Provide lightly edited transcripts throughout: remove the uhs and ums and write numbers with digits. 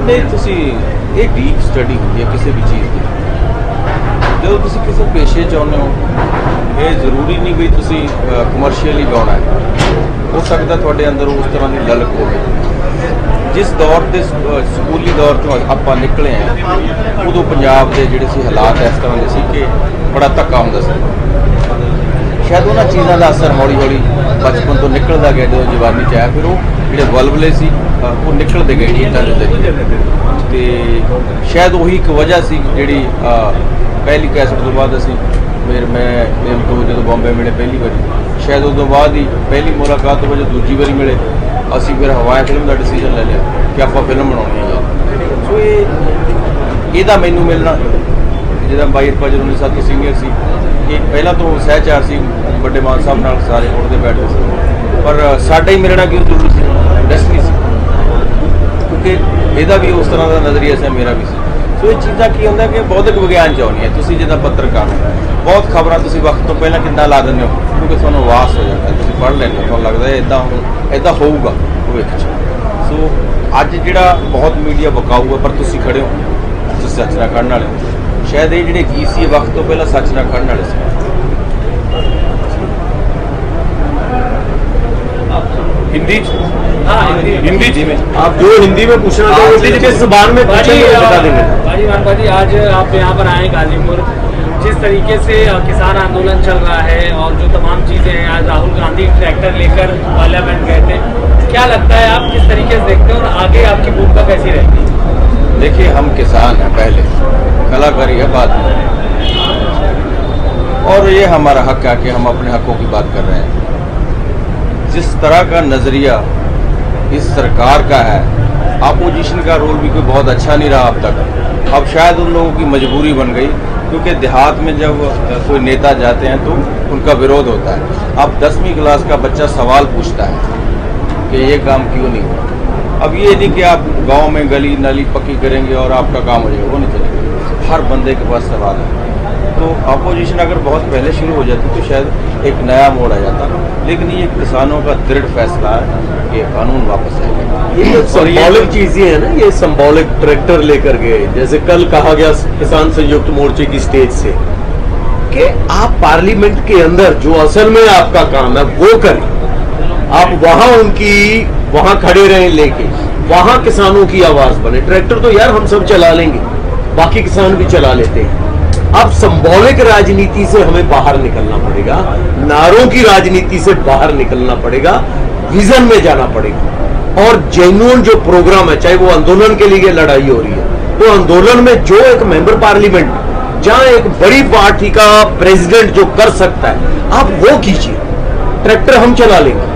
नहीं तुसी ये डीप स्टडी होती है किसी भी चीज़ की जो तुसी किसी पेशे चाहते हो ये जरूरी नहीं भी तुसी कमर्शियली गाना है हो सकता थोड़े अंदर उस तरह की ललक हो जिस दौर के स्कूली दौर तो आप निकले हैं उदों पंजाब के जोड़े हालात इस तरह के कि बड़ा धक्का होंदा सी शायद उन्होंने चीज़ों का असर हौली हौली बचपन तो निकलता गया जो जवानी च आया फिर वो जो वलवले से वो निकलते गए गीतों के जरिए तो शायद वही एक वजह सी जी पहली कैसेट तो बाद असी फिर मैं तो जो बॉम्बे मिले पहली बारी शायद उस बाद ही पहली मुलाकात तो जो दूजी बारी मिले असी फिर हवाएं फिल्म का डिसीजन ले लिया कि आप फिल्म बनानी है सो ये मैनू मिलना जिदा बाई अरपा जो साथ सीनियर से कि पहला तो सहचार से बड़े मान साहब नाल सारे उठते बैठे से पर साडा ही मिलना क्यों जरूरी से डेस्टनी से क्योंकि यदा भी उस तरह का नज़रिया से मेरा भी से सो ये चीज़ा की होंगे कि बौद्धिक विज्ञान चाहनी है तुसी जिदा पत्रकार बहुत खबर तुसी वक्त तो पहला कितना ला दें क्योंकि थोड़ा वास हो जाता है तुसी पढ़ लेंगे तो लगता है इदा होगा भविख सो अज जो बहुत मीडिया बकाऊ है पर तुसी खड़े हो तुसी सच ना कढ़ने वाले शायद ये जो गीत से वक्त तो पहला सच ना कढ़ने वाले से हिंदी हिंदी जी में आप जो हिंदी में पूछना चाहोगे किस जबान में पूछेंगे बता देंगे भाजी मानपा जी आज आप यहाँ पर आए गाजीपुर जिस तरीके से किसान आंदोलन चल रहा है और जो तमाम चीज़ें हैं आज राहुल गांधी ट्रैक्टर लेकर पार्लियामेंट गए थे क्या लगता है आप किस तरीके से देखते हैं और आगे आपकी भूमिका कैसी रहेगी? देखिए हम किसान हैं पहले कलाकारी है बाद में और ये हमारा हक है कि हम अपने हकों की बात कर रहे हैं जिस तरह का नज़रिया इस सरकार का है अपोजिशन का रोल भी कोई बहुत अच्छा नहीं रहा अब तक अब शायद उन लोगों की मजबूरी बन गई क्योंकि देहात में जब कोई नेता जाते हैं तो उनका विरोध होता है अब 10वीं क्लास का बच्चा सवाल पूछता है कि ये काम क्यों नहीं हुआ अब ये नहीं कि आप गांव में गली नाली पक्की करेंगे और आपका काम हो जाएगा वो नहीं चलेगा हर बंदे के पास सवाल है तो अपोजिशन अगर बहुत पहले शुरू हो जाती तो शायद एक नया मोड़ आ जाता लेकिन ये किसानों का दृढ़ फैसला है कि कानून वापस आएगा ये सिंबॉलिक चीजें हैं ना ये सिंबॉलिक ट्रैक्टर लेकर गए जैसे कल कहा गया किसान संयुक्त मोर्चे की स्टेज से कि आप पार्लियामेंट के अंदर जो असल में आपका काम है वो करें आप वहां खड़े रहें लेके वहां किसानों की आवाज बने ट्रैक्टर तो यार हम सब चला लेंगे बाकी किसान भी चला लेते हैं अब सिंबॉलिक राजनीति से हमें बाहर निकलना पड़ेगा नारों की राजनीति से बाहर निकलना पड़ेगा विजन में जाना पड़ेगा और जेन्युइन जो प्रोग्राम है चाहे वो आंदोलन के लिए लड़ाई हो रही है तो आंदोलन में जो एक मेंबर पार्लियामेंट जहां एक बड़ी पार्टी का प्रेसिडेंट जो कर सकता है आप वो कीजिए ट्रैक्टर हम चला लेंगे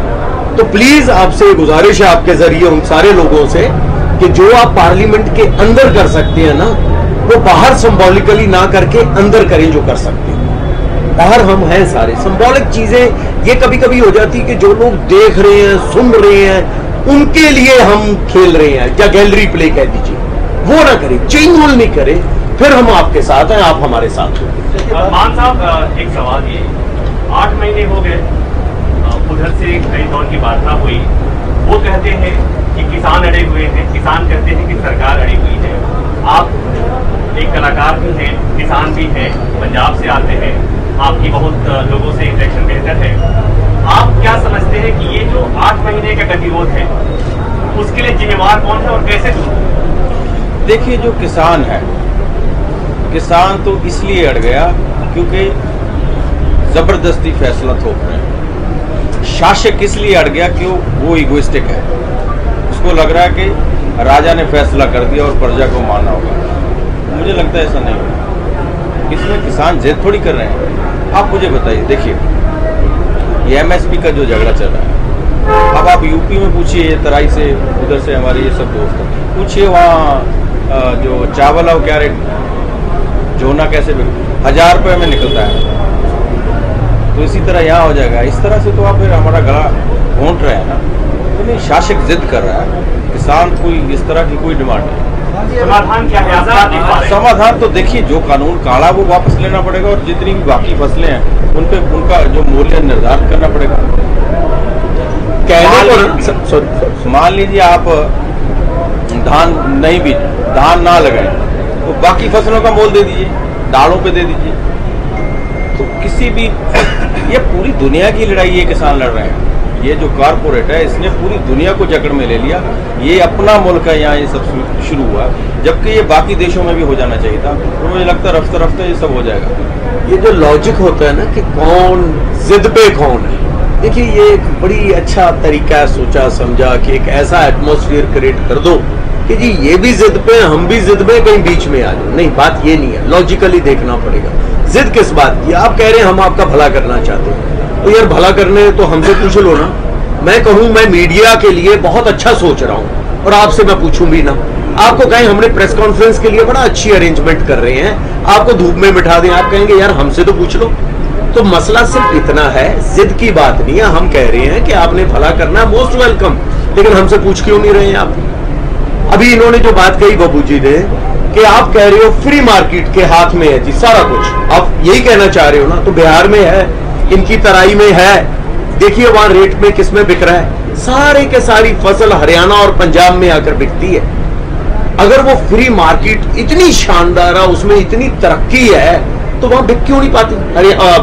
तो प्लीज आपसे गुजारिश है आपके जरिए उन सारे लोगों से कि जो आप पार्लियामेंट के अंदर कर सकते हैं ना वो बाहर सिंबॉलिकली ना करके अंदर करें जो कर सकते हैं बाहर हम हैं सारे सिंबॉलिक चीजें ये कभी कभी हो जाती है कि जो लोग देख रहे हैं सुन रहे हैं उनके लिए हम खेल रहे हैं या गैलरी प्ले कह दीजिए वो ना करें जेन्युइन नहीं करें फिर हम आपके साथ हैं आप हमारे साथ हो मान साहब एक सवाल ये 8 महीने हो गए उधर से कई दौर की वार्ता हुई वो कहते हैं कि किसान अड़े हुए हैं किसान कहते हैं कि सरकार अड़ी हुई है आप एक कलाकार भी हैं किसान भी हैं पंजाब से आते हैं आपकी बहुत लोगों से इंटरेक्शन बेहतर है आप क्या समझते हैं कि ये जो 8 महीने का गतिरोध है उसके लिए जिम्मेवार कौन है और कैसे दूर? देखिए जो किसान है किसान तो इसलिए अड़ गया क्योंकि जबरदस्ती फैसला थोप रहे हैं शासक इसलिए अड़ गया कि वो इगोइस्टिक है उसको लग रहा है कि राजा ने फैसला कर दिया और प्रजा को मानना होगा मुझे लगता है ऐसा नहीं होगा इसमें किसान जिद थोड़ी कर रहे हैं आप मुझे बताइए देखिए ये MSP का जो झगड़ा चल रहा है अब आप यूपी में पूछिए तराई से उधर से हमारे ये सब दोस्त हैं पूछिए वहाँ जो चावल है वो क्या रेट जोना कैसे 1000 रुपये में निकलता है तो इसी तरह यहाँ हो जाएगा इस तरह से तो आप फिर हमारा गला घोंट रहे हैं ना तो नहीं शासक जिद कर रहा है किसान कोई इस तरह की कोई डिमांड नहीं समाधान क्या है समाधान तो देखिए जो कानून काला वो वापस लेना पड़ेगा और जितनी भी बाकी फसलें हैं उन पे उनका जो मूल्य निर्धारित करना पड़ेगा मान लीजिए आप धान नहीं बीज धान ना लगाए तो बाकी फसलों का मोल दे दीजिए, दालों पे दे दीजिए। तो किसी भी ये पूरी दुनिया की लड़ाई ये किसान लड़ रहे हैं। ये जो कारपोरेट है इसने पूरी दुनिया को जकड़ में ले लिया। ये अपना मुल्क है, यहाँ ये सब शुरू हुआ, जबकि ये बाकी देशों में भी हो जाना चाहिए था। तो मुझे लगता है रफ्ते रफ्ते ये सब हो जाएगा। ये जो लॉजिक होता है ना कि कौन जिद पे कौन है, देखिए ये एक बड़ी अच्छा तरीका है सोचा समझा कि एक ऐसा एटमॉस्फेयर क्रिएट कर दो कि जी ये भी जिद पे हम भी जिद पे, कहीं बीच में आ जाओ। नहीं, बात ये नहीं है, लॉजिकली देखना पड़ेगा। जिद किस बात की? आप कह रहे हैं हम आपका भला करना चाहते हैं, तो यार भला करने तो हमसे पूछ लो ना। मैं कहूं मैं मीडिया के लिए बहुत अच्छा सोच रहा हूं और आपसे मैं पूछूं भी ना। आपको कहें हमने प्रेस कॉन्फ्रेंस के लिए बड़ा अच्छी अरेंजमेंट कर रहे हैं, आपको धूप में बिठा दें, आप कहेंगे यार हमसे तो पूछ लो। तो मसला सिर्फ इतना है, जिद की बात नहीं है। हम कह रहे हैं कि आपने भला करना है, मोस्ट वेलकम, लेकिन हमसे पूछ क्यों नहीं रहे हैं आप? अभी इन्होंने जो बात कही बाबू जी ने कि आप कह रहे हो फ्री मार्केट के हाथ में है जी सारा कुछ, आप यही कहना चाह रहे हो ना? तो बिहार में है, इनकी तराई में है, देखिए वहां रेट में किसमें बिक रहा है। सारे के सारी फसल हरियाणा और पंजाब में आकर बिकती है। अगर वो फ्री मार्केट इतनी शानदार है, उसमें इतनी तरक्की है, तो वहां बिक क्यों नहीं पाती?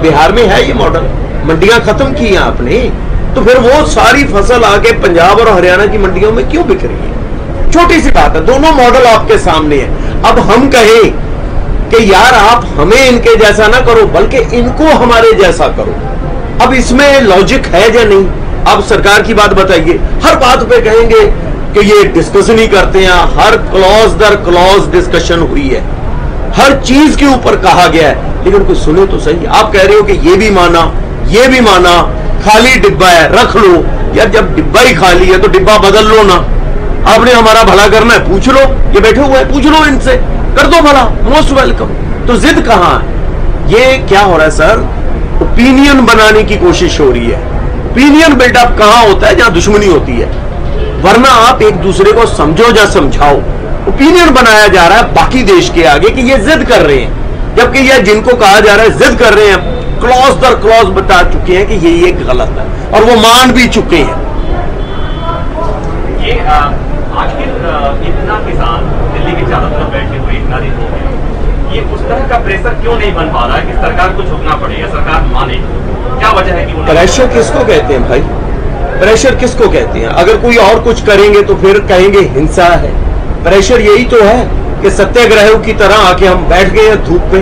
बिहार में है ये मॉडल, मंडियां खत्म की हैं आपने, तो फिर वो सारी फसल आके पंजाब और हरियाणा की मंडियों में क्यों बिक रही है? छोटी सी बात है, दोनों मॉडल आपके सामने है। अब हम कहें कि यार आप हमें इनके जैसा ना करो, बल्कि इनको हमारे जैसा करो, अब इसमें लॉजिक है या नहीं? अब सरकार की बात बताइए। हर बात पे कहेंगे कि ये डिस्कशन ही करते हैं, हर क्लॉज दर क्लॉज डिस्कशन हुई है, हर चीज के ऊपर कहा गया है, लेकिन कोई सुने तो सही। आप कह रहे हो कि ये भी माना, ये भी माना, खाली डिब्बा है रख लो। यार जब डिब्बा ही खाली है तो डिब्बा बदल लो ना। आपने हमारा भला करना है, पूछ लो, ये बैठे हुए हैं, पूछ लो इनसे, कर दो भला, मोस्ट वेलकम। तो जिद कहां है? ये क्या हो रहा है सर? ओपिनियन बनाने की कोशिश हो रही है। ओपिनियन बिल्डअप कहां होता है? जहां दुश्मनी होती है, वरना आप एक दूसरे को समझो या समझाओ। ओपिनियन बनाया जा रहा है बाकी देश के आगे कि ये जिद कर रहे हैं, जबकि ये जिनको कहा जा रहा है जिद कर रहे हैं, क्लॉज दर क्लॉज बता चुके हैं कि ये गलत है और वो मान भी चुके हैं। ये आखिर इतना किसान दिल्ली के चारों तरफ बैठे हुए इतना दिन हो गए, ये उस तरह का प्रेशर क्यों नहीं बन पा रहा है कि सरकार को झुकना पड़े या सरकार माने? क्या वजह है कि प्रेशर किसको कहते हैं भाई? प्रेशर किसको कहते हैं? अगर कोई और कुछ करेंगे तो फिर कहेंगे हिंसा है। प्रेशर यही तो है कि सत्याग्रह की तरह आके हम बैठ गए हैं धूप पे,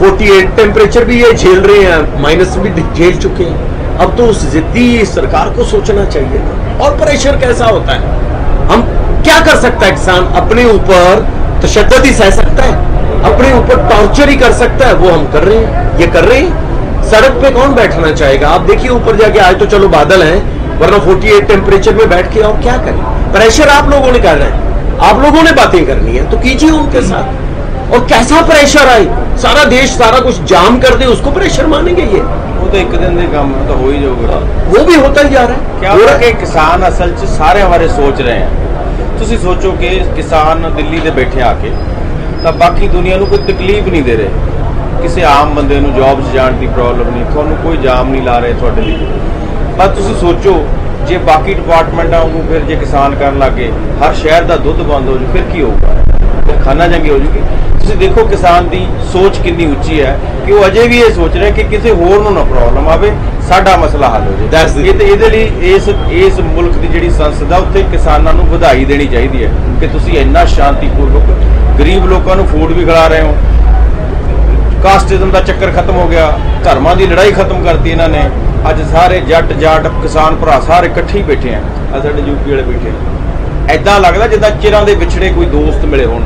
48 टेम्परेचर भी ये झेल रहे हैं, माइनस भी झेल चुके हैं। अब तो उस जिद्दी सरकार को सोचना चाहिए था। और प्रेशर कैसा होता है? हम क्या कर सकता है किसान? अपने ऊपर तशद्दुद ही सह सकता है, अपने ऊपर टॉर्चर ही कर सकता है, वो हम कर रहे हैं, ये कर रहे हैं। सड़क पे कौन बैठना चाहेगा? आप देखिए ऊपर जाके, आज तो चलो बादल हैं, वरना 48 टेम्परेचर में बैठ के और क्या करें? प्रेशर आप लोगों ने कर रहे हैं, आप लोगों ने बातें करनी है तो कीजिए उनके साथ। और कैसा प्रेशर आए, सारा देश सारा कुछ जाम कर दे, उसको प्रेशर मानेंगे? ये वो तो एक दिन के काम तो हो ही जाऊगा, वो भी होता ही जा रहा है। क्या हो रहा है कि किसान असल च सारे हमारे सोच रहे हैं। ਤੁਸੀਂ सोचो कि किसान दिल्ली ਦੇ बैठे आके ਤਾਂ बाकी दुनिया ਨੂੰ कोई तकलीफ नहीं दे रहे। किसी आम बंदे ਨੂੰ जॉब 'ਚ ਜਾਣ ਦੀ प्रॉब्लम नहीं, ਤੁਹਾਨੂੰ कोई जाम नहीं ला रहे ਤੁਹਾਡੇ ਲਈ। पर ਤੁਸੀਂ सोचो जे बाकी डिपार्टमेंटा वांगू फिर जे किसान करन लगे, हर शहर का दुध बंद हो जाए, फिर की होगा? फिर खाना जंगी हो जाएगी। ਤੁਸੀਂ देखो किसान की सोच कितनी उच्ची है कि वो अजे भी ये सोच रहे कि किसी होर नूं ना प्रॉब्लम आवे, साडा मसला हल हो जाए। ये तो इहदे लई इस मुल्क की जिहड़ी संसद है उत्थे किसानां नूं ਵਧਾਈ देनी चाहिए है कि तुसीं इन्ना शांतिपूर्वक गरीब लोगों को फूड भी खिला रहे हो। कास्टिज्म का चक्कर खत्म हो गया, धर्मां की लड़ाई खत्म करती इन्होंने। अज सारे जट जाट किसान भरा सारे इकट्ठे ही बैठे हैं, साडे यूपी वाले बैठे। ऐदा लगदा जिद्दां चिरां दे विछड़े कोई दोस्त मिले होण,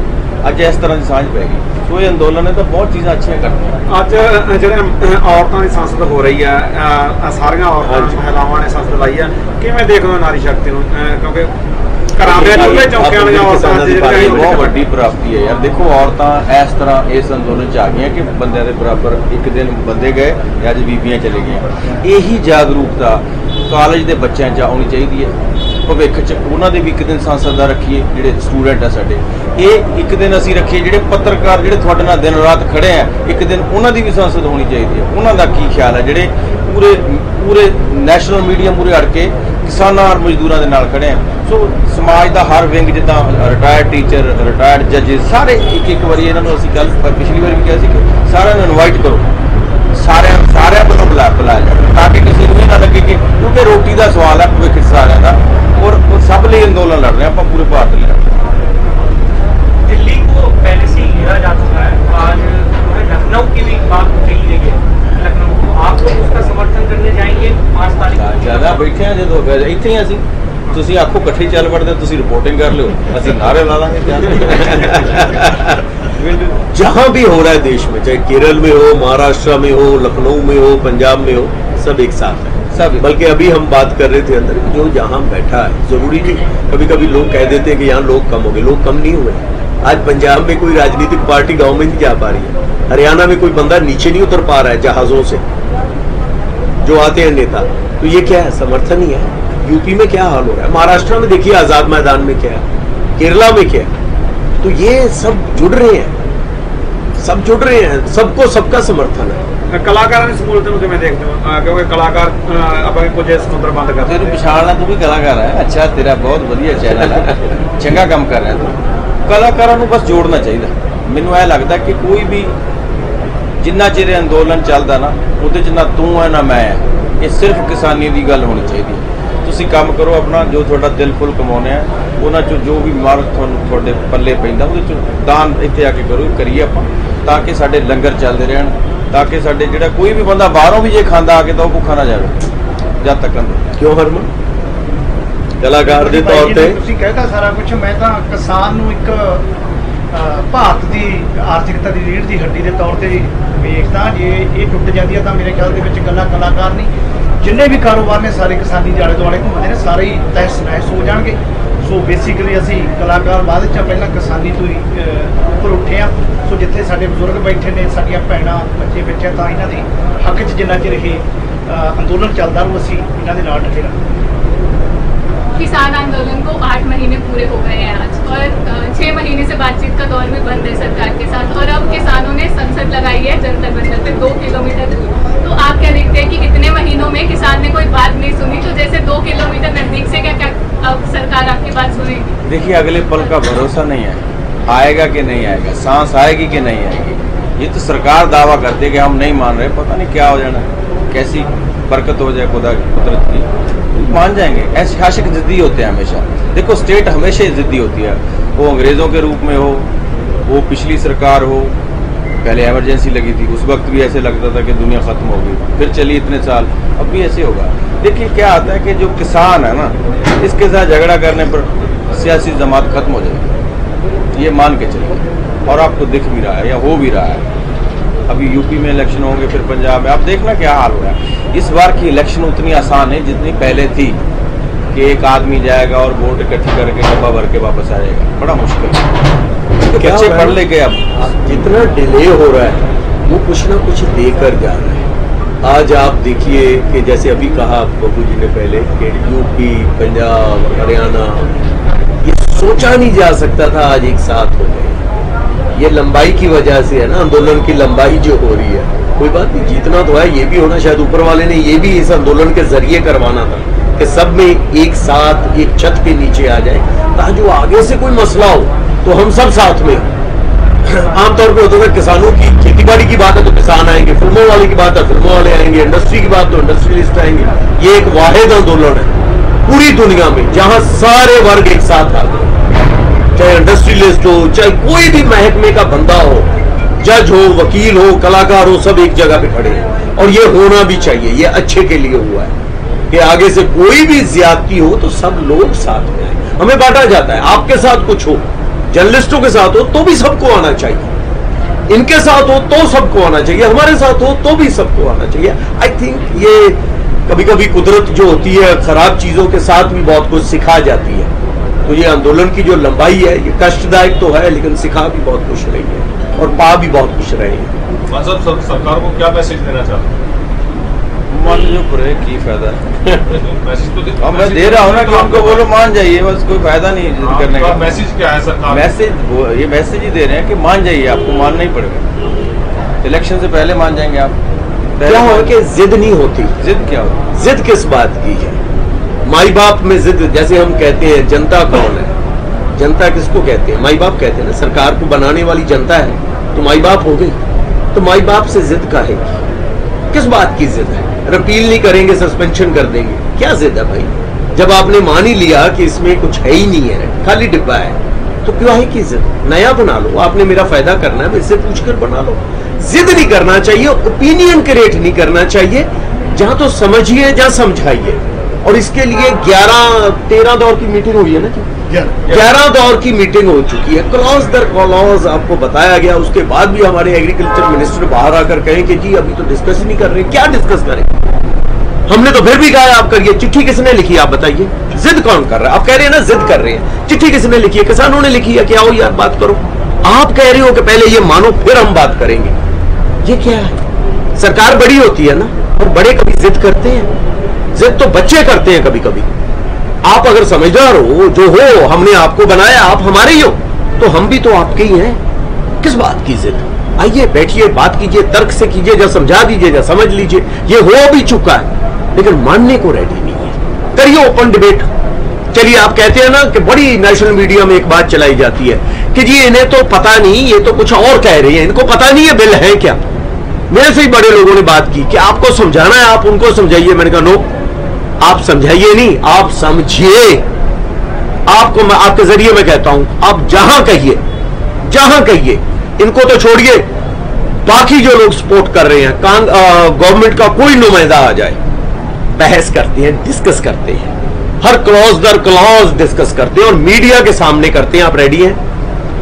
अज इस तरह की सांझ पै गई। सो ये अंदोलन ने तो बहुत चीज़ां अच्छियां करतीआं। ਅੱਜ ਜਿਹੜੇ ਔਰਤਾਂ ਦੀ ਸੰਸਦ ਹੋ ਰਹੀ ਹੈ, ਸਾਰੀਆਂ ਔਰਤਾਂ ਮਹਿਲਾਵਾਂ ਨੇ ਸੰਸਦ ਲਾਈ ਹੈ, ਕਿਵੇਂ ਦੇਖਦੇ ਹੋ ਨਾਰੀ ਸ਼ਕਤੀ ਨੂੰ? ਕਿਉਂਕਿ ਘਰਾਂ ਦੇ ਚੁੱਲ੍ਹੇ ਚੌਂਕਿਆਂ ਵਾਲੀਆਂ ਔਰਤਾਂ बहुत वड्डी प्राप्ति है यार। देखो औरतां इस तरह इस अंदोलन च आ गई कि बंदे के बराबर, एक दिन बंदे गए अज बीबियां चले गई। यही जागरूकता कॉलेज के बच्चों च आनी चाहिए है। भविख च उन्होंने भी एक दिन संसद का रखिए, जोड़े स्टूडेंट है साडे, ये एक दिन असीं रखिए, जोड़े पत्रकार जोड़े तुहाडे नाल दिन रात खड़े हैं, एक दिन उन्हों की भी संसद होनी चाहिए है। उन्हों का की ख्याल है जोड़े पूरे पूरे नैशनल मीडिया मूरे अड़ के ਕਿਸਾਨਾਂ ਔਰ ਮਜ਼ਦੂਰਾਂ ਦੇ ਨਾਲ ਖੜੇ ਹਾਂ। ਸੋ ਸਮਾਜ ਦਾ ਹਰ ਵਿੰਗ, ਜਿੱਦਾਂ ਰਿਟਾਇਰਡ ਟੀਚਰ, ਰਿਟਾਇਰਡ ਜੱਜਿਸ, ਸਾਰੇ ਇੱਕ ਵਾਰੀ ਇਹਨਾਂ ਨੂੰ ਅਸੀਂ ਕੱਲ ਪਿਛਲੀ ਵਾਰ ਵੀ ਕਿਹਾ ਸੀ ਕਿ ਸਾਰਿਆਂ ਨੂੰ ਇਨਵਾਈਟ ਕਰੋ, ਸਾਰਿਆਂ ਵੱਲੋਂ ਬੁਲਾਇਆ ਜਾਵੇ, ਤਾਂ ਕਿ ਕਿਸੇ ਨੂੰ ਇਹ ਨਾ ਲੱਗੇ ਕਿ ਕਿਉਂਕਿ ਰੋਟੀ ਦਾ ਸਵਾਲ ਹੈ ਭਵਿੱਖ ਸਾਰਿਆਂ ਦਾ, ਔਰ ਸਭ ਲਈ ਅੰਦੋਲਨ ਲੜ ਰਹੇ हैं, ਆਪਾਂ पूरे भारत ਲਈ लड़ रहे हैं। दिल्ली को पहले से ही घेरा जा चुका है, आज लखनऊ की भी बात कही गई है। लखनऊ को आप लोग उसका समर्थन करने जाएंगे 5 तारीख को? ਜਿਆਦਾ ਬੈਠੇ ਆ, ਜਦੋਂ ਇੱਥੇ ਹੀ ਅਸੀਂ, ਤੁਸੀਂ ਆਖੋ ਇਕੱਠੇ ਚੱਲ ਵੜਦੇ, ਤੁਸੀਂ ਰਿਪੋर्टिंग कर लो, ਅਸੀਂ नारे ला देंगे। जहां भी हो रहा है देश में, चाहे केरल में हो, महाराष्ट्र में हो, लखनऊ में हो, पंजाब में हो, सब एक साथ है सब। बल्कि अभी हम बात कर रहे थे अंदर, जो जहां बैठा है, जरूरी नहीं, कभी कभी लोग कह देते हैं कि यहाँ लोग कम हो गए, लोग कम नहीं हुए। आज पंजाब में कोई राजनीतिक पार्टी गांव में नहीं जा पा रही है, हरियाणा में कोई बंदा नीचे नहीं उतर पा रहा है जहाजों से जो आते हैं नेता, तो ये क्या है? समर्थन ही है। यूपी में क्या हाल हो रहा है, महाराष्ट्र में देखिए आजाद मैदान में क्या है, केरला में क्या है, तो ये सब जुड़ रहे हैं, सबको सबका समर्थन है। ਕਲਾਕਾਰਾਂ ਦੀ ਸਹੂਲਤ ਨੂੰ ਕਿਵੇਂ ਦੇਖਦੇ ਹੋ? ਕਿਉਂਕਿ ਕਲਾਕਾਰ ਆਪਾਂ ਕੁਝ ਸਮੁੰਦਰ ਬੰਦ ਕਰਦੇ ਤੈਨੂੰ ਪਛਾਣਨਾ, ਤੂੰ ਵੀ ਕਲਾਕਾਰ ਹੈ। ਅੱਛਾ, ਤੇਰਾ ਬਹੁਤ ਵਧੀਆ ਚੈਨਲ ਹੈ, ਚੰਗਾ ਕੰਮ ਕਰ ਰਿਹਾ ਤੂੰ। ਕਲਾਕਾਰਾਂ ਨੂੰ ਬਸ ਜੋੜਨਾ ਚਾਹੀਦਾ। ਮੈਨੂੰ ਇਹ ਲੱਗਦਾ ਕਿ ਕੋਈ ਵੀ ਜਿੰਨਾ ਚਿਰ ਅੰਦੋਲਨ ਚੱਲਦਾ ਨਾ, ਉਹਦੇ 'ਚ ਨਾ ਤੂੰ ਹੈ ਨਾ ਮੈਂ ਹੈ, ਇਹ ਸਿਰਫ ਕਿਸਾਨੀ ਦੀ ਗੱਲ ਹੋਣੀ ਚਾਹੀਦੀ ਹੈ। ਤੁਸੀਂ ਕੰਮ ਕਰੋ ਆਪਣਾ, ਜੋ ਤੁਹਾਡਾ ਦਿਲ ਫੁੱਲ ਕਮਾਉਣੇ ਆ, ਉਹਨਾਂ 'ਚੋਂ ਜੋ ਵੀ ਮਾਰ ਤੁਹਾਨੂੰ ਤੁਹਾਡੇ ਪੱਲੇ ਪੈਂਦਾ, ਉਹਦੇ 'ਚੋਂ ਦਾਨ ਇੱਥੇ ਆ ਕੇ ਕਰੀਏ ਆਪਾਂ, ਤਾਂ ਕਿ ਸਾਡੇ ਲੰਗਰ ਚੱਲਦੇ ਰਹਿਣ, ਤਾਂ ਕਿ ਸਾਡੇ ਜਿਹੜਾ ਕੋਈ ਵੀ ਬੰਦਾ ਬਾਹਰੋਂ ਵੀ ਜੇ ਖਾਂਦਾ ਆ ਕੇ ਤਾਂ ਉਹ ਭੁੱਖਾ ਨਾ ਜਾਵੇ ਜਦ ਤੱਕ। ਕਿਉਂ ਹਰਮਨ? ਕਲਾਕਾਰ ਦੇ ਤੌਰ ਤੇ ਤੁਸੀਂ ਕਹਿਤਾ ਸਾਰਾ ਕੁਝ, ਮੈਂ ਤਾਂ ਕਿਸਾਨ ਨੂੰ ਇੱਕ ਭਾਰਤ ਦੀ ਆਰਥਿਕਤਾ ਦੀ ਰੀੜ੍ਹ ਦੀ ਹੱਡੀ ਦੇ ਤੌਰ ਤੇ ਵੇਖਦਾ। ਜੇ ਇਹ ਟੁੱਟ ਜਾਂਦੀ ਹੈ ਤਾਂ ਮੇਰੇ ਖਿਆਲ ਦੇ ਵਿੱਚ ਇਕੱਲਾ ਕਲਾਕਾਰ ਨਹੀਂ, ਜਿੰਨੇ ਵੀ ਕਾਰੋਬਾਰ ਨੇ ਸਾਰੇ ਕਿਸਾਨੀ ਦੇ ਆਲੇ ਦੁਆਲੇ ਘੁੰਮਦੇ ਨੇ, ਸਾਰੇ ਹੀ ਤਹਿਸ ਨਹਿਸ ਹੋ ਜਾਣਗੇ। ਸੋ ਬੇਸਿਕਲੀ ਅਸੀਂ ਕਲਾਕਾਰ ਬਾਅਦ 'ਚ ਪਹਿਲਾਂ ਕਿਸਾਨੀ ਤੋਂ ਹੀ ਉੱਪਰ ਉੱਠੇ ਹਾਂ। ਸੋ ਜਿੱਥੇ ਸਾਡੇ ਬਜ਼ੁਰਗ ਬੈਠੇ ਨੇ, ਸਾਡੀਆਂ ਭੈਣਾਂ ਬੱਚੇ ਬੈਠੇ, ਤਾਂ ਇਹਨਾਂ ਦੇ ਹੱਕ 'ਚ ਜਿੰਨਾ ਚਿਰ ਇਹ ਅੰਦੋਲਨ ਚੱਲਦਾ ਰਹੂ, ਅਸੀਂ ਇਹਨਾਂ ਦੇ ਨਾਲ ਡਟੇ ਰਹਾਂਗੇ। किसान आंदोलन को 8 महीने पूरे हो गए हैं आज, और 6 महीने से बातचीत का दौर भी बंद है सरकार के साथ, और अब किसानों ने संसद लगाई है जंतर मंतर पे 2 किलोमीटर दूर। तो आप क्या देखते हैं कि इतने महीनों में किसान ने कोई बात नहीं सुनी, तो जैसे 2 किलोमीटर नजदीक से क्या अब सरकार आपकी बात सुनेगी? देखिए, अगले पल का भरोसा नहीं है, आएगा कि नहीं आएगा, सांस आएगी कि नहीं आएगी। ये तो सरकार दावा करती है कि हम नहीं मान रहे, पता नहीं क्या हो जाना, कैसी बरकत हो जाए खुदा कुदरत की, मान जाएंगे। ऐसे शासक जिद्दी होते हैं हमेशा। देखो, स्टेट हमेशा ही जिद्दी होती है, वो अंग्रेज़ों के रूप में हो, वो पिछली सरकार हो, पहले इमरजेंसी लगी थी, उस वक्त भी ऐसे लगता था कि दुनिया ख़त्म हो गई, फिर चली इतने साल, अब भी ऐसे होगा। देखिए क्या आता है कि जो किसान है ना, इसके साथ झगड़ा करने पर सियासी जमात खत्म हो जाएगी, ये मान के चलिए, और आपको दिख भी रहा है या हो भी रहा है। अभी यूपी में इलेक्शन होंगे, फिर पंजाब में, आप देखना क्या हाल हो रहा है। इस बार की इलेक्शन उतनी आसान है जितनी पहले थी, कि एक आदमी जाएगा और वोट इकट्ठी करके डब्बा भर के वापस आ जाएगा, बड़ा मुश्किल है। तो बच्चे पढ़ ले गए, अब जितना डिले हो रहा है वो कुछ ना कुछ देकर जा रहा है। आज आप देखिए कि जैसे अभी कहा बबू जी ने पहले कि यूपी, पंजाब, हरियाणा, ये सोचा नहीं जा सकता था आज एक साथ हो गए। ये लंबाई की वजह से है ना, आंदोलन की लंबाई जो हो रही है। कोई बात नहीं, जीतना तो है, ये भी होना, शायद ऊपर वाले ने ये भी इस आंदोलन के जरिए करवाना था कि सब में एक साथ एक छत के नीचे आ जाए, ताकि जो आगे से कोई मसला हो तो हम सब साथ में। आमतौर पे होता था किसानों की खेती-बाड़ी की बात है तो किसान आएंगे, फिल्मों वाले की बात है फिल्मों वाले आएंगे, इंडस्ट्री की बात तो इंडस्ट्रियलिस्ट आएंगे। ये एक वाहिद आंदोलन है पूरी दुनिया में जहां सारे वर्ग एक साथ आ गए, चाहे इंडस्ट्रियलिस्ट हो, चाहे कोई भी महकमे का बंदा हो, जज हो, वकील हो, कलाकार हो, सब एक जगह पे खड़े हैं। और ये होना भी चाहिए, ये अच्छे के लिए हुआ है कि आगे से कोई भी ज्यादती हो तो सब लोग साथ में आए। हमें बांटा जाता है, आपके साथ कुछ हो, जर्नलिस्टों के साथ हो तो भी सबको आना चाहिए, इनके साथ हो तो सबको आना चाहिए, हमारे साथ हो तो भी सबको आना चाहिए। आई थिंक ये कभी कभी कुदरत जो होती है खराब चीजों के साथ भी बहुत कुछ सिखा जाती है। तो ये आंदोलन की जो लंबाई है ये कष्टदायक तो है, लेकिन सिखा भी बहुत कुछ रही है और पा भी बहुत कुछ रहे हैं। सब सरकार को क्या मैसेज देना चाहते हैं? मान लो पूरे की फायदा है। मैसेज तो मैं दे रहा हूँ ना कि उनको बोलो मान जाइए, बस कोई फायदा नहीं जिद करने का। मैसेज क्या है सरकार? मैसेज ये मैसेज ही दे रहे हैं कि मान जाइए, आपको मानना ही पड़ेगा। इलेक्शन से पहले मान जाएंगे आप। क्या हो कि जिद नहीं होती। जिद क्या होती? जिद किस बात की है? माई बाप में जिद, जैसे हम कहते हैं जनता कौन है, जनता किसको कहते हैं? माई बाप कहते हैं ना। सरकार को बनाने वाली जनता है तो माई बाप हो गई। तो माई बाप से जिद काहे की? किस बात की जिद है? रिपील नहीं करेंगे, सस्पेंशन कर देंगे, क्या जिद है भाई? जब आपने मान ही लिया कि इसमें कुछ है ही नहीं है, खाली डिब्बा है, तो क्यों है की जिद? नया बना लो। आपने मेरा फायदा करना है, इससे पूछकर बना लो। जिद नहीं करना चाहिए, ओपिनियन क्रिएट नहीं करना चाहिए। जहां तो समझिए, जहां समझाइए। और इसके लिए 13 दौर की मीटिंग हुई है ना, 11 दौर की मीटिंग हो चुकी है। क्लॉज दर क्लॉज आपको बताया गया। उसके बाद भी हमारे एग्रीकल्चर मिनिस्टर बाहर आकर कहें कि जी अभी तो डिस्कस ही नहीं कर रहे। क्या डिस्कस करें? हमने तो फिर भी कहा आप करिए। चिट्ठी किसने लिखी आप बताइए? जिद कौन कर रहा है? आप कह रहे हैं ना जिद कर रहे हैं, चिट्ठी किसने लिखी है? किसानों ने लिखी है। क्या हो यार, बात करो। आप कह रहे हो कि पहले ये मानो फिर हम बात करेंगे। ये क्या है? सरकार बड़ी होती है ना, और बड़े कभी जिद करते हैं? जिद तो बच्चे करते हैं कभी कभी। आप अगर समझदार हो, जो हो, हमने आपको बनाया, आप हमारे ही हो, तो हम भी तो आपके ही हैं। किस बात की जिद? आइए बैठिए, बात कीजिए, तर्क से कीजिए, या समझा दीजिए, या समझ लीजिए। ये हो भी चुका है, लेकिन मानने को रेडी नहीं है। करिए ओपन डिबेट। चलिए, आप कहते हैं ना कि बड़ी नेशनल मीडिया में एक बात चलाई जाती है कि जी इन्हें तो पता नहीं, ये तो कुछ और कह रही है, इनको पता नहीं है बिल है क्या। मेरे से ही बड़े लोगों ने बात की कि आपको समझाना है, आप उनको समझाइए। मैंने कहा नो, आप समझाइए नहीं, आप समझिए। आपको मैं आपके जरिए में कहता हूं, आप जहां कहिए, जहां कहिए, इनको तो छोड़िए। बाकी जो लोग सपोर्ट कर रहे हैं, गवर्नमेंट का कोई नुमाइंदा आ जाए, बहस करते हैं, डिस्कस करते हैं, हर क्लॉज दर क्लॉज डिस्कस करते हैं और मीडिया के सामने करते हैं। आप रेडी हैं?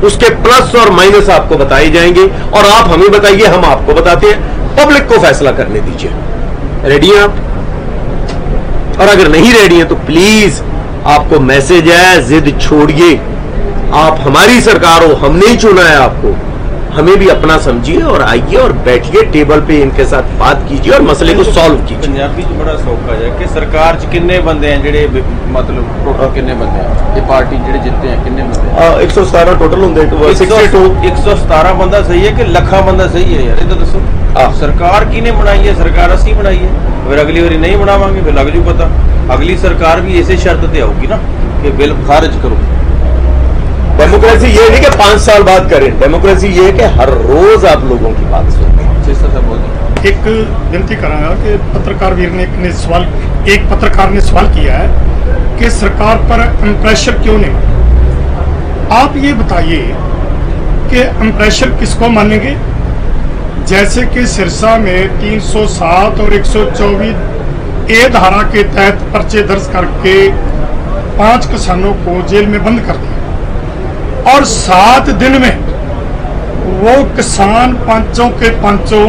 उसके प्लस और माइनस आपको बताए जाएंगे और आप हमें बताइए, हम आपको बताते हैं। पब्लिक को फैसला करने दीजिए। रेडी हैं आप? और अगर नहीं रेडी हैं तो प्लीज आपको मैसेज है, जिद छोड़िए। आप हमारी सरकार हो, हमने ही चुना है आपको। हमें भी अपना समझिए और आइए और बैठिए टेबल पे, इनके साथ बात कीजिए और मसले को सॉल्व कीजिए। पंजाबी च बड़ा सौखा है कि सरकार च किन्ने बंदे हैं जेडे, मतलब टोटल किन्ने बंदे हैं? ये पार्टी जेडे जितते हैं किन्ने बंदे हैं? 117 टोटल होंगे। 117 बंदा सही है कि लखा बंदा सही है यार? ये तो दसो। सरकार किने बनाई है? सरकार असी बनाई है। फिर अगली बारी नहीं बनावांगे, फिर लग जू पता। अगली सरकार भी इसे शर्त पे आऊगी ना कि बिल खारिज करो। डेमोक्रेसी ये नहीं कि 5 साल बाद करें, डेमोक्रेसी ये है कि हर रोज आप लोगों की बात सुनें। एक विनती करांगा कि पत्रकार वीर ने एक पत्रकार ने सवाल किया है कि सरकार पर प्रेशर क्यों नहीं। आप ये बताइए कि प्रेशर किसको मानेंगे? जैसे कि सिरसा में 307 और 124 ए धारा के तहत पर्चे दर्ज करके 5 किसानों को जेल में बंद कर दिया और 7 दिन में वो किसान पंचों के पंचों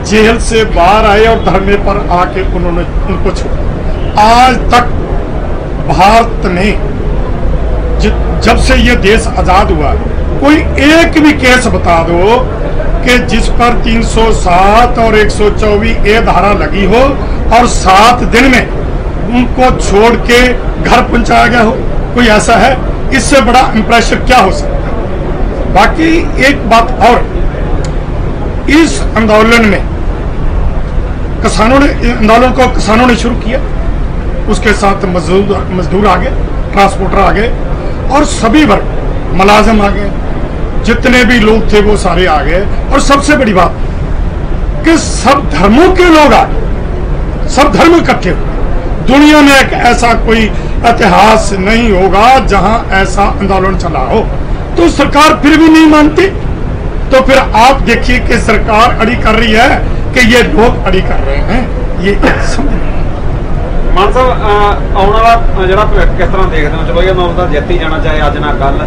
जेल से बाहर आए और धरने पर आके उन्होंने उनको छोड़ा। आज तक भारत में जब से ये देश आजाद हुआ, कोई एक भी केस बता दो कि जिस पर 307 और 124 ए धारा लगी हो और 7 दिन में उनको छोड़ के घर पहुंचाया गया हो। कोई ऐसा है? इससे बड़ा इंप्रेशन क्या हो सकता है? बाकी एक बात और, इस आंदोलन में किसानों ने शुरू किया, उसके साथ मजदूर आ गए, ट्रांसपोर्टर आ गए और सभी वर्ग, मुलाजिम आ गए, जितने भी लोग थे वो सारे आ गए। और सबसे बड़ी बात कि सब धर्मों के लोग आ गए, सब धर्म इकट्ठे हुए। दुनिया में एक ऐसा कोई इतिहास नहीं होगा जहां ऐसा आंदोलन चला हो। तो सरकार फिर भी नहीं मानती, तो फिर आप देखिए कि सरकार अड़ी कर रही है कि ये लोग अड़ी कर रहे हैं। ये मान साहब आने वाला जो किस तरह देखते हो? चलो ये मामला जित ही जाना चाहे अज ना कल,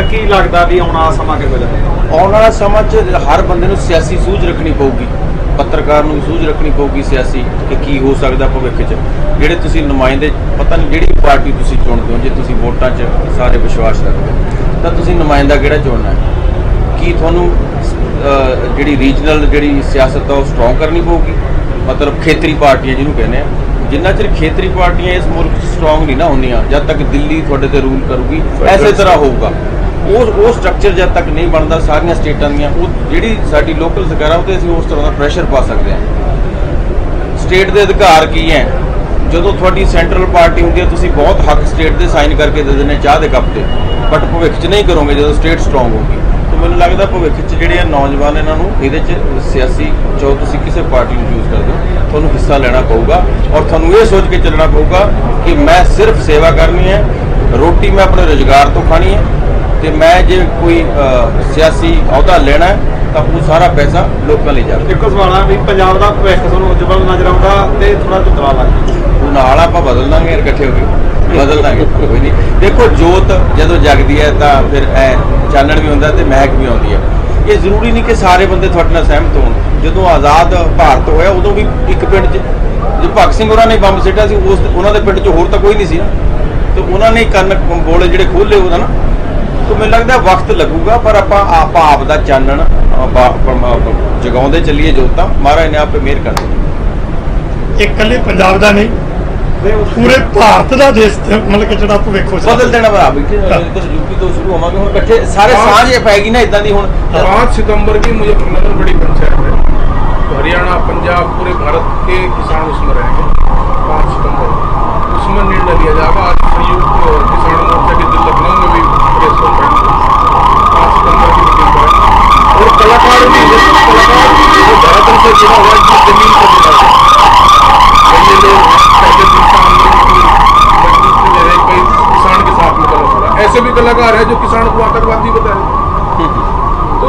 की लगता भी आने वाला समा किहो जिहा? आने वाला समा च हर बंदे नूं सियासी सूझ रखनी पऊगी, पत्रकार नूं सूझ रखनी पऊगी सियासी कि की हो सकदा भविख च। ਜਿਹੜੇ ਤੁਸੀਂ ਨੁਮਾਇੰਦੇ, ਪਤਾ ਨਹੀਂ ਜਿਹੜੀ ਪਾਰਟੀ ਤੁਸੀਂ ਚੁਣਦੇ ਹੋ, ਜੇ ਤੁਸੀਂ ਵੋਟਾਂ 'ਚ ਸਾਰੇ ਵਿਸ਼ਵਾਸ ਰੱਖਦੇ ਹੋ ਤਾਂ ਤੁਸੀਂ ਨੁਮਾਇੰਦਾ ਕਿਹੜਾ ਚੁਣਨਾ ਹੈ? ਕੀ ਤੁਹਾਨੂੰ ਜਿਹੜੀ ਰੀਜਨਲ ਜਿਹੜੀ ਸਿਆਸਤ ਆ ਉਹ ਸਟਰੋਂਗ ਕਰਨੀ ਪਊਗੀ? ਮਤਲਬ ਖੇਤਰੀ ਪਾਰਟੀਆਂ ਜਿਹਨੂੰ ਕਹਿੰਦੇ ਆ, ਜਿੰਨਾ ਚਿਰ ਖੇਤਰੀ ਪਾਰਟੀਆਂ ਇਸ ਮੁਲਕ 'ਚ ਸਟਰੋਂਗ ਨਹੀਂ ਨਾ ਹੁੰਦੀਆਂ, ਜਦ ਤੱਕ ਦਿੱਲੀ ਤੁਹਾਡੇ ਤੇ ਰੂਲ ਕਰੂਗੀ ਐਸੇ ਤਰ੍ਹਾਂ ਹੋਊਗਾ। ਉਹ ਸਟਰਕਚਰ ਜਦ ਤੱਕ ਨਹੀਂ ਬਣਦਾ ਸਾਰੀਆਂ ਸਟੇਟਾਂ ਦੀਆਂ, ਉਹ ਜਿਹੜੀ ਸਾਡੀ ਲੋਕਲ ਸਰਕਾਰਾਂ ਉਹ 'ਤੇ ਅਸੀਂ ਉਸ ਤਰ੍ਹਾਂ ਦਾ ਪ੍ਰੈਸ਼ਰ ਪਾ ਸਕਦੇ ਹਾਂ। ਸਟੇਟ ਦੇ ਅਧਿਕਾਰ ਕੀ ਹੈ? ਜਦੋਂ ਤੁਹਾਡੀ ਸੈਂਟਰਲ ਪਾਰਟੀ ਹੁੰਦੀ ਹੈ ਤੁਸੀਂ ਬਹੁਤ ਹੱਕ ਸਟੇਟ ਦੇ ਸਾਈਨ ਕਰਕੇ ਦੇ ਦਿੰਦੇ ਚਾਹ ਦੇ ਕੱਪ ਤੇ, ਬਟ ਭਵਿੱਖ 'ਚ ਨਹੀਂ ਕਰੋਗੇ ਜਦੋਂ ਸਟੇਟ ਸਟਰੋਂਗ ਹੋਊਗੀ। ਤਾਂ ਮੈਨੂੰ ਲੱਗਦਾ ਭਵਿੱਖ 'ਚ ਜਿਹੜੇ ਆ ਨੌਜਵਾਨ ਇਹਨਾਂ ਨੂੰ ਇਹਦੇ 'ਚ ਸਿਆਸੀ ਜੋ ਤੁਸੀਂ ਕਿਸੇ ਪਾਰਟੀ ਨੂੰ ਚੂਜ਼ ਕਰਦੇ ਹੋ ਤੁਹਾਨੂੰ ਹਿੱਸਾ ਲੈਣਾ ਪਊਗਾ ਔਰ ਤੁਹਾਨੂੰ ਇਹ ਸੋਚ ਕੇ ਚੱਲਣਾ ਪਊਗਾ ਕਿ ਮੈਂ ਸਿਰਫ ਸੇਵਾ ਕਰਨੀ ਹੈ, ਰੋਟੀ ਮੈਂ ਆਪਣੇ ਰੁਜ਼ਗਾਰ ਤੋਂ ਖਾਣੀ ਹੈ ਤੇ ਮੈਂ ਜੇ ਕੋਈ ਸਿਆਸੀ ਅਹੁਦਾ ਲੈਣਾ ਹੈ ਤਾਂ ਉਹ ਸਾਰਾ ਪੈਸਾ ਲੋਕਾਂ ਲਈ ਜਾਵੇ। ਇੱਕੋ ਸਵਾਲ ਆ ਵੀ ਪੰਜਾਬ ਦਾ ਭਵਿੱਖ ਤੁਹਾਨੂੰ ਉਜਵਲ ਨਜ਼ਰ ਆਉਂਦਾ ਤੇ ਥੋੜਾ ਧੁੰਦਲਾ ਲੱਗਦਾ? ਨਾਲ ਆਪਾਂ ਬਦਲ ਦਾਂਗੇ ਇਕੱਠੇ ਹੋ ਕੇ, ਬਦਲ ਦਾਂਗੇ ਕੋਈ ਨਹੀਂ। ਦੇਖੋ ਜੋਤ ਜਦੋਂ ਜਗਦੀ ਹੈ ਤਾਂ ਫਿਰ ਐ ਚਾਨਣ ਵੀ ਹੁੰਦਾ ਤੇ ਮਹਿਕ ਵੀ ਆਉਂਦੀ ਹੈ। ਇਹ ਜ਼ਰੂਰੀ ਨਹੀਂ ਕਿ ਸਾਰੇ ਬੰਦੇ ਤੁਹਾਡੇ ਨਾਲ ਸਹਿਮਤ ਹੋਣ। ਜਦੋਂ ਆਜ਼ਾਦ ਭਾਰਤ ਹੋਇਆ ਉਦੋਂ ਵੀ ਇੱਕ ਪਿੰਡ 'ਚ ਜੇ ਭਗਤ ਸਿੰਘ ਹੋਰਾਂ ਨੇ ਬੰਬ ਸਿੱਟਿਆ ਸੀ ਉਹਨਾਂ ਦੇ ਪਿੰਡ 'ਚ ਹੋਰ ਤਾਂ ਕੋਈ ਨਹੀਂ ਸੀ ਨਾ, ਤੇ ਉਹਨਾਂ ਨੇ ਕੰਨ ਬੋਲੇ ਜਿਹੜੇ ਖੋਲ੍ਹੇ ਉਹਦਾ ਨਾ। ਤਾਂ ਮੈਨੂੰ ਲੱਗਦਾ ਵਕਤ ਲੱਗੂਗਾ ਪਰ ਆਪਾਂ ਆਪ ਦਾ ਚਾਨਣ ਜਗਾਉਂਦੇ ਚੱਲੀਏ ਜੋਤਾਂ, ਮਹਾਰਾਜ ਨੇ ਆਪੇ ਮਿਹਰ ਕਰ ਦਿੱਤੀ। ਇਹ ਇਕੱਲੇ ਪੰਜਾਬ ਦਾ ਨਹੀਂ ਪੂਰੇ ਭਾਰਤ ਦਾ ਦੇਸ਼ ਮਤਲਬ ਕਿ ਜਿਹੜਾ ਭਵਿੱਖ ਹੋ ਬਦਲ ਦੇਣਾ ਬਰਾबर कुछ यूपी तो शुरू होंगे हम इकट्ठे सारे सांझ पैगी ना इदा दी हुन 5 सितंबर की मुजफ्फरनगर बड़ी पंचायत है, तो हरियाणा पंजाब पूरे भारत के किसान उसमें रहेंगे। 5 सितंबर उसमें निर्णय लिया जाएगा। आज संयुक्त किसान मोर्चा के दिल लखनऊ में भी प्रेस कॉन्फ्रेंस 5 सितंबर की मीटिंग करेंगे और कलाकार भी धरातल से जुड़ा हुआ है, जमीन पर जुड़ा हुआ ये लोग किसान के साथ में गलत हो रहा है। ऐसे भी कलाकार है जो किसान को आतंकवादी बताए। तो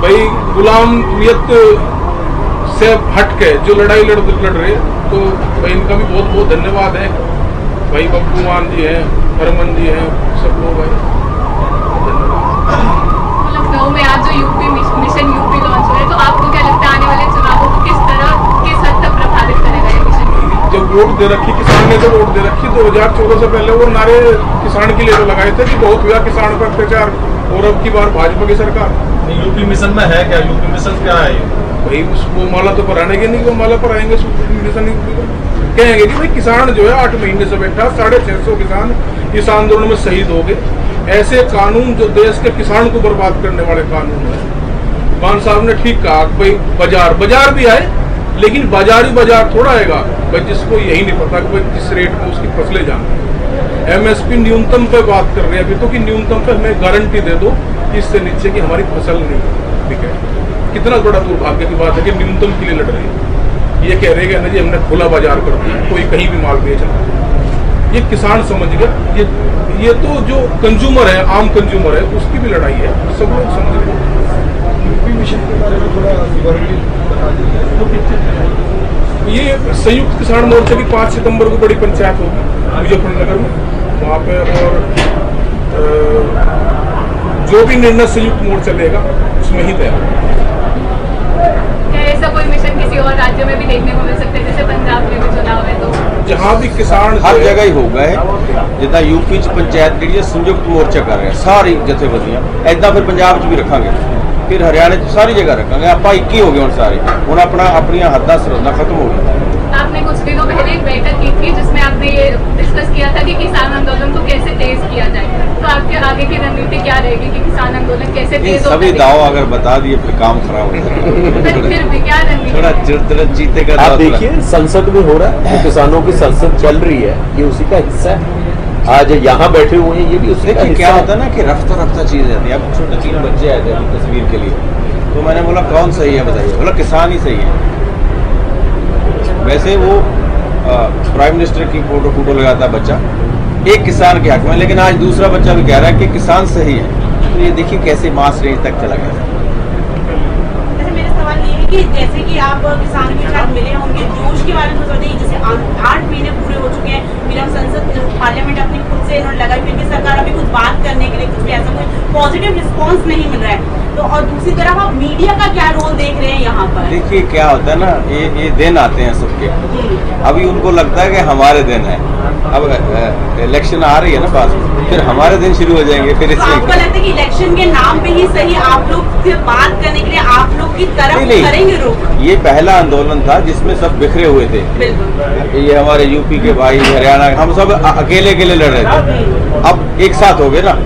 भाई गुलामियत से हट के जो लड़ाई लड़ रहे, तो भाई इनका भी बहुत बहुत धन्यवाद है। भाई बब्बू मान जी हैं, हरमन जी हैं, सब लोग हैं, धन्यवाद। लखनऊ में आज जो यूपी मिशन यूपी लॉन्च हुआ है, तो आपको क्या लगता है आने वाले चुनावों को किस हद तक प्रभावित करेगा ये मिशन? जब वोट दे रखी किसान ने, तो वोट दे रखी 2014 से पहले वो नारे किसान के लिए तो लगाए थे कि बहुत हुआ किसान पर अत्याचार, और अब की बार भाजपा की सरकार। यूपी मिशन में है क्या? यूपी मिशन क्या है? भाई वो माला तो पर आने के नहीं, वो माला पर आएंगे मिशन कहेंगे कि भाई किसान जो है 8 महीने से बैठा, 650 किसान इस आंदोलन में शहीद हो गए। ऐसे कानून जो देश के किसान को बर्बाद करने वाले कानून है। मान साहब ने ठीक कहा भाई बाजार भी आए, लेकिन बाजारी बाजार थोड़ा आएगा भाई जिसको यही नहीं पता कि भाई किस रेट में उसकी फसलें जाना। एमएसपी न्यूनतम पे बात कर रहे हैं अभी तो, कि न्यूनतम पे हमें गारंटी दे दो कि इससे नीचे की हमारी फसल नहीं बिके। कितना बड़ा दुर्भाग्य की बात है कि न्यूनतम के लिए लड़ रहे हैं। ये कह रहे हैं ना जी हमने खुला बाजार कर दिया, कोई कहीं भी माल बेच रहा है। ये किसान समझ गया, ये तो जो कंज्यूमर है, आम कंज्यूमर है, उसकी भी लड़ाई है, सब लोग समझ गए। यूपी मिशन के बारे में थोड़ा विवरण बता दीजिए। ये संयुक्त किसान मोर्चा की 5 सितंबर को बड़ी पंचायत होगी मुजफ्फरनगर में, वहाँ पे और जो भी निर्णय संयुक्त मोर्चा लेगा उसमें ही तैयार। क्या ऐसा कोई मिशन किसी और राज्य में भी देखने को मिल सकता है, जैसे पंजाब में भी चुनाव है तो? जहाँ भी किसान हर जगह ही होगा है जिदा यूपी च पंचायत जी संयुक्त मोर्चा कर रहे हैं सारी जथेबंदियां, ऐदा फिर पंजाब च भी रखांगे, फिर हरियाणा च सारी जगह रखांगे। आप एक ही हो गए हम सारे, हम अपना अपन हद्दां सरहदां खत्म हो गई। आपने कुछ दिनों पहले एक बैठक की थी जिसमें आपने ये डिस्कस किया था कि किसान आंदोलन को कैसे तेज किया जाए, तो आपके आगे की रणनीति क्या रहेगी कि किसान आंदोलन कैसे तेज हो? सभी दाव अगर बता दिए फिर काम खराब हो जाएगा। फिर भी क्या रणनीति? थोड़ा चिरतरत जीते का आप देखिए संसद में हो रहा है, किसानों की संसद चल रही है, ये उसी का हिस्सा है। आज यहाँ बैठे हुए हैं ये भी उसी का क्या होता है ना कि रफ्ता रफ्ता चीज आती है। अब छोटे 3 बच्चे आए थे तस्वीर के लिए, तो मैंने बोला कौन सही है बताइए, बोला किसान ही सही है। वैसे वो प्राइम मिनिस्टर की फोटो लगाता बच्चा एक किसान के हक में, लेकिन आज दूसरा बच्चा भी कह रहा है कि किसान सही है। तो ये देखिए कैसे मास रेंज तक चला गया। जैसे मेरा सवाल ये है कि जैसे कि आप किसान के साथ मिले होंगे, जोश के बारे में बताइए। जैसे 8 महीने पूरे हो चुके हैं, फिर हम संसद पार्लियामेंट अपनी खुद से इन्होंने लगाई, फिर भी सरकार अभी कुछ बात करने के लिए कुछ भी ऐसा कोई पॉजिटिव रिस्पॉन्स नहीं मिल रहा है। तो और दूसरी तरफ आप मीडिया का क्या रोल देख रहे हैं यहाँ पर? देखिए क्या होता है ना, ये दिन आते हैं सबके, अभी उनको लगता है कि हमारे दिन है। अब इलेक्शन आ रही है ना पास, फिर हमारे दिन शुरू हो जाएंगे। फिर तो आपको लगता है कि इलेक्शन के नाम पे ही सही आप लोग से बात करने के लिए आप लोग की तरफ करेंगे रुख? ये पहला आंदोलन था जिसमें सब बिखरे हुए थे। बिल्कुल। ये हमारे यूपी के भाई, हरियाणा, हम सब अकेले अकेले लड़ रहे थे, अब एक साथ हो गए ना।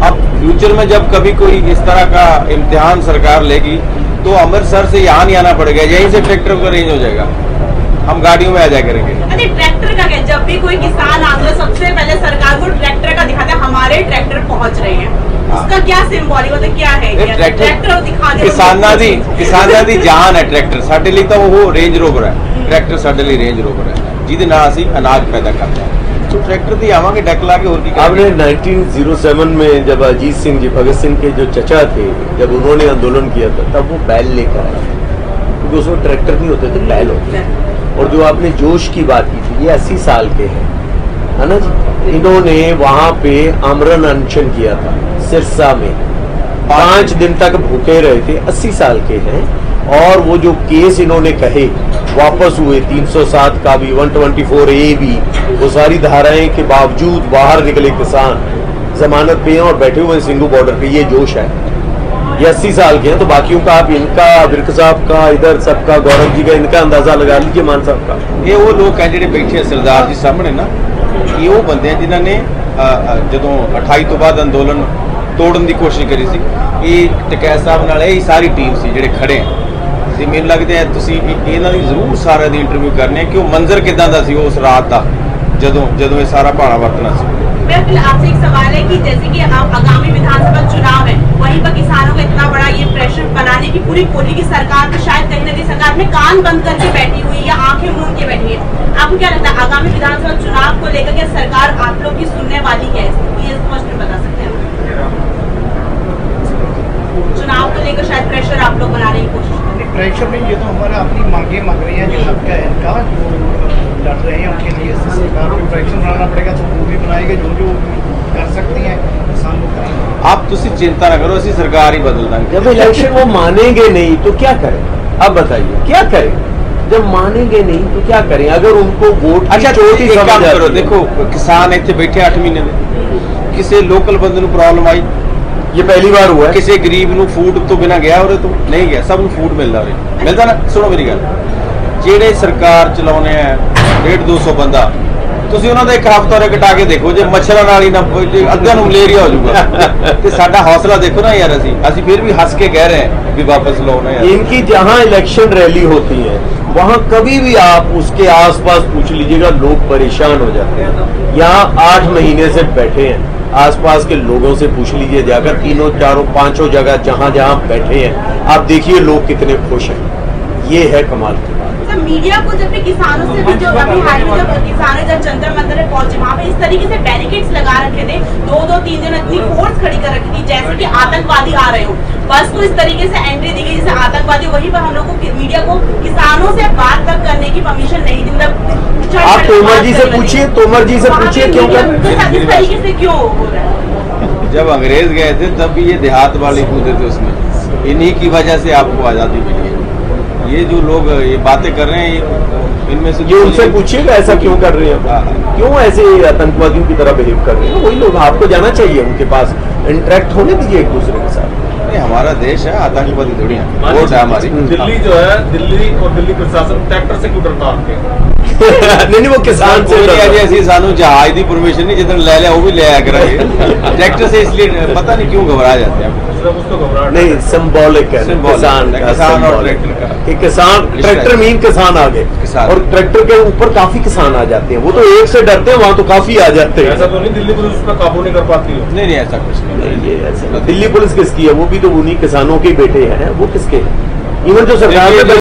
अब फ्यूचर में जब कभी कोई इस तरह का इम्तिहान सरकार लेगी तो अमृतसर से यहाँ नहीं आना पड़ेगा, यहीं से ट्रैक्टर का रेंज हो जाएगा। हम गाड़ियों में आ जाया करेंगे। अरे ट्रैक्टर का क्या, जब भी कोई किसान आंदोलन सबसे पहले सरकार को ट्रैक्टर का दिखाते हैं, हमारे ट्रैक्टर पहुंच रहे हैं, उसका क्या सिंबॉलिक होता है, क्या है ट्रैक्टर दिखा दे। किसानां दी जान है ट्रैक्टर, साडे लिए तो वो रेंज रोवर है, ट्रैक्टर साडे लिए रेंज रोवर है जिहदे नाल असीं अनाज पैदा करते हैं। तो ट्रैक्टर दी आवांगे डेक ला के, और की आपने 1907 में जब अजीत सिंह जी, भगत सिंह के जो चचा थे, जब उन्होंने आंदोलन किया था तब वो बैल लेकर आए, क्योंकि उसमें ट्रैक्टर नहीं होते थे, बैल होते थे। और जो आपने जोश की बात की थी, ये 80 साल के हैं, है ना जी। इन्होंने वहां पे आमरण अनशन किया था सिरसा में, 5 दिन तक भूखे रहे थे, 80 साल के हैं। और वो जो केस इन्होंने कहे वापस हुए, 307 का भी, 124A भी, वो सारी धाराएं के बावजूद बाहर निकले किसान, जमानत पे हैं और बैठे हुए सिंगू बॉर्डर पे। ये जोश है, ये 80 साल के हैं। तो बाकियों का आप इनका, विर्क साहब का, इधर सबका, गौरव जी का, इनका अंदाजा लगा लीजिए, मान साहब का। ये वो लोग हैं जिहड़े बैठे सरदार जी सामने ना, ये वो बंदे हैं जिन्होंने जदों 28 तो बाद अंदोलन तोड़न की कोशिश करी सी। ये टकैत साहब नाल यही सारी टीम सी जिहड़े खड़े हैं। ते मैनूं लगदा है तुसीं इन्हां दी जरूर सारे दी इंटरव्यू करनी है कि वो मंजर किदां दा सी उस रात दा, जदों ये सारा भाड़ा वरतना सी। मेरा आपसे एक सवाल है कि जैसे कि आगामी विधानसभा चुनाव है, वहीं पर किसानों का इतना बड़ा ये प्रेशर बनाने की पूरी कोशिश की सरकार, तो शायद कहीं ना कहीं सरकार में कान बंद करके बैठी हुई है या आंखें मूंद के बैठी है। आपको क्या लगता है आगामी विधानसभा चुनाव को लेकर के सरकार आप लोग की सुनने वाली क्या है, ये स्पष्ट में बता सकते हैं? चुनाव को लेकर शायद प्रेशर आप लोग बनाने की कोशिश कर रहे हैं। प्रेशर नहीं, ये तो हमारा अपनी मांगे मांग रही हैं, जो हक है इनका, जो लड़ रहे हैं उनके लिए सरकार को प्रेशर बनाना पड़ेगा, तो वो भी बनाएंगे, जो कर सकती हैं किसान को करेंगे। आप तुसी चिंता ना करो, असी सरकार ही बदल देंगे। जब इलेक्शन वो मानेंगे नहीं तो क्या करें? अब बताइए क्या करें? जब मानेंगे नहीं तो क्या करें? अगर उनको वोट अच्छा चोटी काम करो, देखो किसान इतने बैठे 8 महीने में, किसी लोकल बंदे नूं प्रॉब्लम आई, ये पहली बार हुआ है, किसी गरीब नूं फूड तो बिना गया और तो नहीं गया, सब नूं फूड मिलता रहे, मिलता ना। सुनो मेरी गल, जेडे सरकार चलाने हैं 150-200 बंदा, ਤੁਸੀਂ ਉਹਨਾਂ ਦਾ ਇੱਕ ਹਫ਼ਤਾ ਰੇ ਘਟਾ ਕੇ ਦੇਖੋ, ਜੇ ਮੱਛਰਾਂ ਨਾਲ ਹੀ ਨਾ ਅੱਧਿਆਂ ਨੂੰ ਮਲੇਰੀਆ ਹੋ ਜਾਊਗਾ। ਤੇ ਸਾਡਾ ਹੌਸਲਾ ਦੇਖੋ ਨਾ यार, ਅਸੀਂ फिर भी हंस के कह रहे हैं कि वापस लो ना यार। इनकी जहां इलेक्शन रैली होती है वहां कभी भी आप उसके आसपास पूछ लीजिएगा, लोग परेशान हो जाते हैं। यहाँ 8 महीने से बैठे हैं, आसपास के लोगों से पूछ लीजिए जाकर, 3, 4, 5 जगह जहां जहां बैठे हैं, आप देखिए लोग कितने खुश हैं। ये है कमाल की बात। मीडिया को जब भी किसानों से भी, जो अभी हाल में जब किसानों जब जंतर मंतर में पहुंचे, वहाँ पे इस तरीके से बैरिकेड्स लगा रखे थे, 2-3 दिन इतनी फोर्स खड़ी कर रखी थी जैसे कि आतंकवादी आ रहे हो। बस को इस तरीके से एंट्री दी गई जैसे आतंकवादी, वहीं पर हम लोग को मीडिया को किसानों से बात तक करने की परमिशन नहीं दी। मतलब आप तोमर जी से पूछिए, तोमर जी से पूछिए क्यों इस तरीके से क्यों हो रहा है? जब अंग्रेज गए थे तब भी ये देहात वाले कूदे थे उसमें, इन्हीं की वजह से आपको आजादी मिली है। ये जो लोग ये बातें कर रहे हैं, इनमें से ये उनसे पूछिएगा ऐसा क्यों कर रहे हैं, क्यों ऐसे आतंकवादियों की तरह बिहेव कर रहे हैं। वही लोग, आपको जाना चाहिए उनके पास, इंटरेक्ट होने दीजिए एक दूसरे के साथ। नहीं, हमारा देश है, आतंकवादी थोड़ी है, वोट है हमारी। दिल्ली जो है, दिल्ली और दिल्ली प्रशासन ट्रैक्टर से क्यों डरता आपके? नहीं वो किसान से ऐसी सानू जहाज की परमिशन नहीं, जितना ले लिया वो भी ले आया करेंगे ट्रैक्टर से, इसलिए पता नहीं क्यों घबरा जाते हैं। नहीं, सिंबॉलिक है किसान और ट्रैक्टर का, कि किसान, ट्रैक्टर मीन किसान आ गए, और ट्रैक्टर के ऊपर काफी किसान आ जाते हैं। वो तो एक से डरते हैं, वहाँ तो काफी आ जाते हैं। ऐसा तो नहीं दिल्ली पुलिस उसका काबू नहीं कर पाती है? नहीं, ऐसा कुछ नहीं। ये ऐसा दिल्ली पुलिस किसकी है? वो भी तो उन्हीं किसानों के बेटे हैं, वो किसके हैं? इवन जो सरकार